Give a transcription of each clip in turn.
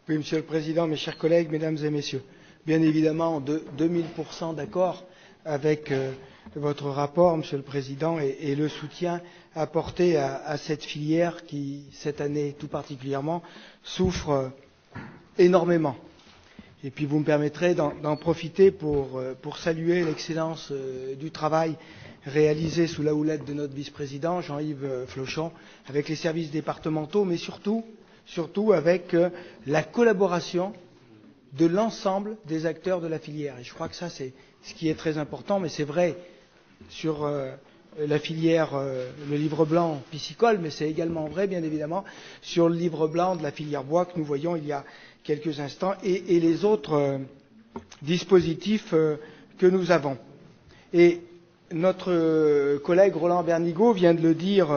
Oui, Monsieur le Président, mes chers collègues, Mesdames et Messieurs, bien évidemment, 2000% d'accord avec votre rapport, Monsieur le Président, et le soutien apporté à cette filière qui, cette année tout particulièrement, souffre énormément. Et puis vous me permettrez d'en profiter pour saluer l'excellence du travail réalisé sous la houlette de notre vice-président, Jean-Yves Flochon, avec les services départementaux, mais surtout avec la collaboration de l'ensemble des acteurs de la filière. Et je crois que ça, c'est ce qui est très important, mais c'est vrai sur la filière, le livre blanc piscicole, mais c'est également vrai, bien évidemment, sur le livre blanc de la filière bois que nous voyons il y a quelques instants et les autres dispositifs que nous avons. Et notre collègue Roland Bernigaud vient de le dire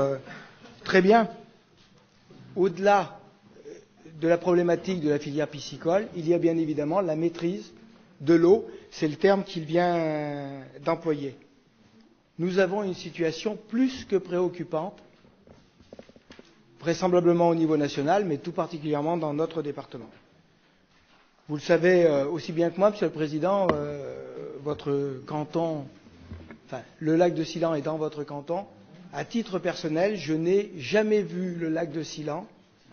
très bien. Au-delà de la problématique de la filière piscicole, il y a bien évidemment la maîtrise de l'eau, c'est le terme qu'il vient d'employer. Nous avons une situation plus que préoccupante, vraisemblablement au niveau national, mais tout particulièrement dans notre département. Vous le savez aussi bien que moi, Monsieur le Président, votre canton, enfin le lac de Silan est dans votre canton. À titre personnel, je n'ai jamais vu le lac de Silan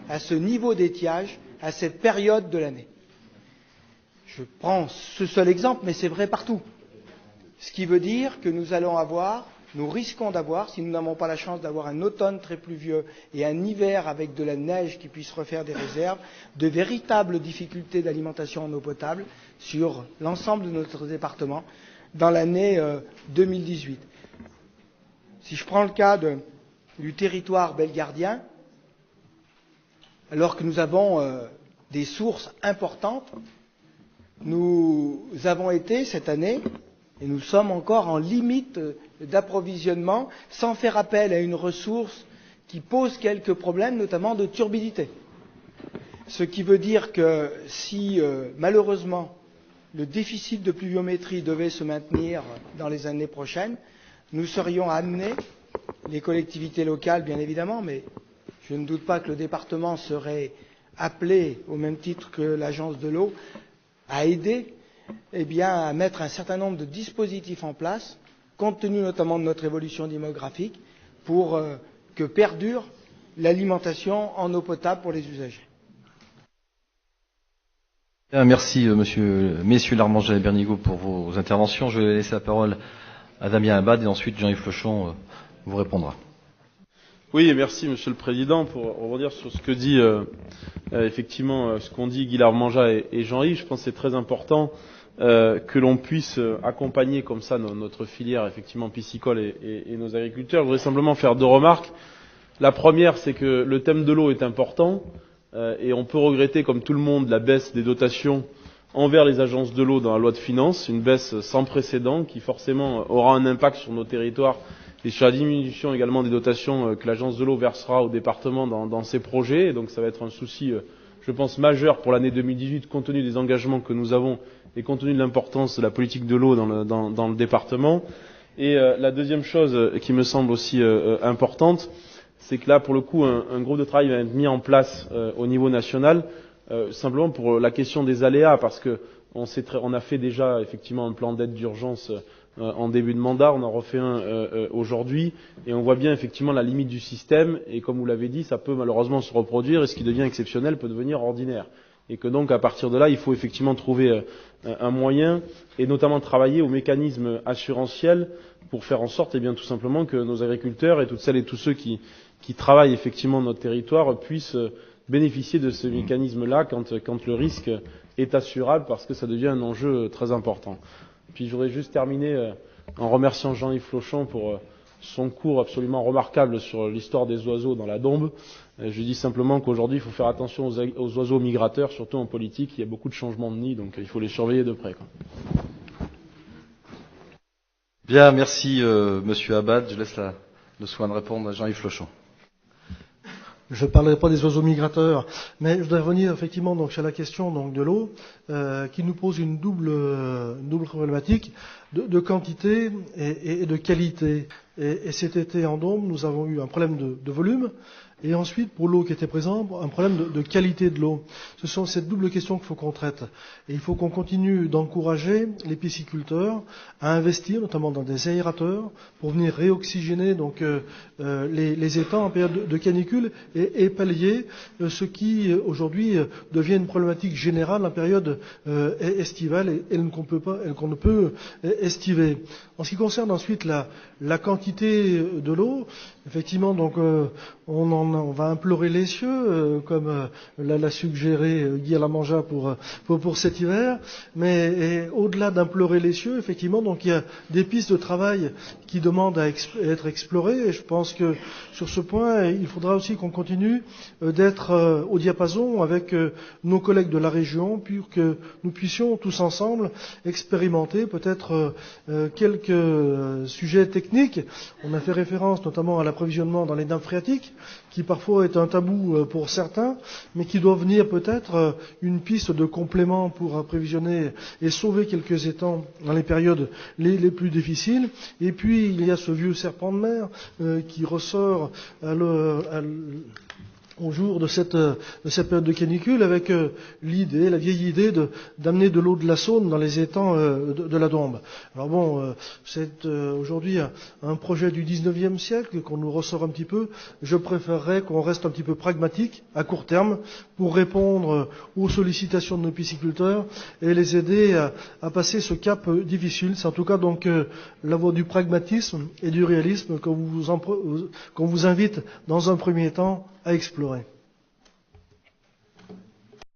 à ce niveau d'étiage, à cette période de l'année. Je prends ce seul exemple, mais c'est vrai partout. Ce qui veut dire que nous risquons d'avoir, si nous n'avons pas la chance d'avoir un automne très pluvieux et un hiver avec de la neige qui puisse refaire des réserves, de véritables difficultés d'alimentation en eau potable sur l'ensemble de notre département dans l'année 2018. Si je prends le cas du territoire belgardien, alors que nous avons des sources importantes, nous avons été cette année, et nous sommes encore en limite d'approvisionnement, sans faire appel à une ressource qui pose quelques problèmes, notamment de turbidité. Ce qui veut dire que si malheureusement le déficit de pluviométrie devait se maintenir dans les années prochaines, nous serions amenés, les collectivités locales bien évidemment, mais je ne doute pas que le département serait appelé, au même titre que l'agence de l'eau, à aider, à mettre un certain nombre de dispositifs en place, compte tenu notamment de notre évolution démographique, pour que perdure l'alimentation en eau potable pour les usagers. Bien, merci messieurs Larmanget et Bernigaud pour vos interventions. Je vais laisser la parole à Damien Abad et ensuite Jean-Yves Flochon vous répondra. Oui, merci Monsieur le Président. Pour rebondir sur ce que dit effectivement ce qu'ont dit Guy Larmanget et Jean-Yves, je pense que c'est très important que l'on puisse accompagner comme ça notre filière effectivement piscicole et nos agriculteurs. Je voudrais simplement faire deux remarques. La première, c'est que le thème de l'eau est important et on peut regretter, comme tout le monde, la baisse des dotations envers les agences de l'eau dans la loi de finances, une baisse sans précédent qui forcément aura un impact sur nos territoires et sur la diminution également des dotations que l'agence de l'eau versera au département dans ses projets. Et donc ça va être un souci, je pense, majeur pour l'année 2018, compte tenu des engagements que nous avons et compte tenu de l'importance de la politique de l'eau dans le département. Et la deuxième chose qui me semble aussi importante, c'est que là, pour le coup, un groupe de travail va être mis en place au niveau national, simplement pour la question des aléas, parce que on a fait déjà effectivement un plan d'aide d'urgence en début de mandat, on en refait un aujourd'hui, et on voit bien effectivement la limite du système, et comme vous l'avez dit, ça peut malheureusement se reproduire, et ce qui devient exceptionnel peut devenir ordinaire. Et que donc, à partir de là, il faut effectivement trouver un moyen, et notamment travailler au mécanisme assurantiel pour faire en sorte, tout simplement, que nos agriculteurs et toutes celles et tous ceux qui travaillent effectivement notre territoire puissent bénéficier de ce mécanisme-là quand le risque est assurable, parce que ça devient un enjeu très important. Puis je voudrais juste terminer en remerciant Jean-Yves Flochon pour son cours absolument remarquable sur l'histoire des oiseaux dans la Dombe. Je dis simplement qu'aujourd'hui, il faut faire attention aux oiseaux migrateurs, surtout en politique. Il y a beaucoup de changements de nid, donc il faut les surveiller de près. Bien, merci Monsieur Abad. Je laisse le soin de répondre à Jean-Yves Flochon. Je ne parlerai pas des oiseaux migrateurs, mais je voudrais revenir effectivement donc sur la question donc de l'eau, qui nous pose une double problématique de quantité et de qualité. Et cet été en Dombe, nous avons eu un problème de volume et ensuite, pour l'eau qui était présente, un problème de qualité de l'eau. Ce sont ces doubles questions qu'il faut qu'on traite. Et il faut qu'on continue d'encourager les pisciculteurs à investir, notamment dans des aérateurs, pour venir réoxygéner donc les étangs en période de canicule et pallier ce qui aujourd'hui devient une problématique générale en période estivale et qu'on ne peut estiver. En ce qui concerne ensuite la quantité de l'eau, effectivement, donc on va implorer les cieux, comme l'a suggéré Guy Alamanja pour cet hiver. Mais au-delà d'implorer les cieux, effectivement, donc il y a des pistes de travail qui demandent à être explorées. Et je pense que sur ce point, il faudra aussi qu'on continue d'être au diapason avec nos collègues de la région, pour que nous puissions tous ensemble expérimenter peut-être quelques sujets techniques. On a fait référence notamment à l'approvisionnement dans les nappes phréatiques, qui parfois est un tabou pour certains, mais qui doit venir peut-être une piste de complément pour approvisionner et sauver quelques étangs dans les périodes les plus difficiles. Et puis il y a ce vieux serpent de mer qui ressort au jour de cette période de canicule, avec la vieille idée d'amener de l'eau de la Saône dans les étangs de la Dombe. Alors bon, c'est aujourd'hui un projet du 19e siècle qu'on nous ressort un petit peu. Je préférerais qu'on reste un petit peu pragmatique à court terme pour répondre aux sollicitations de nos pisciculteurs et les aider à passer ce cap difficile. C'est en tout cas donc la voie du pragmatisme et du réalisme qu'on vous invite dans un premier temps à explorer.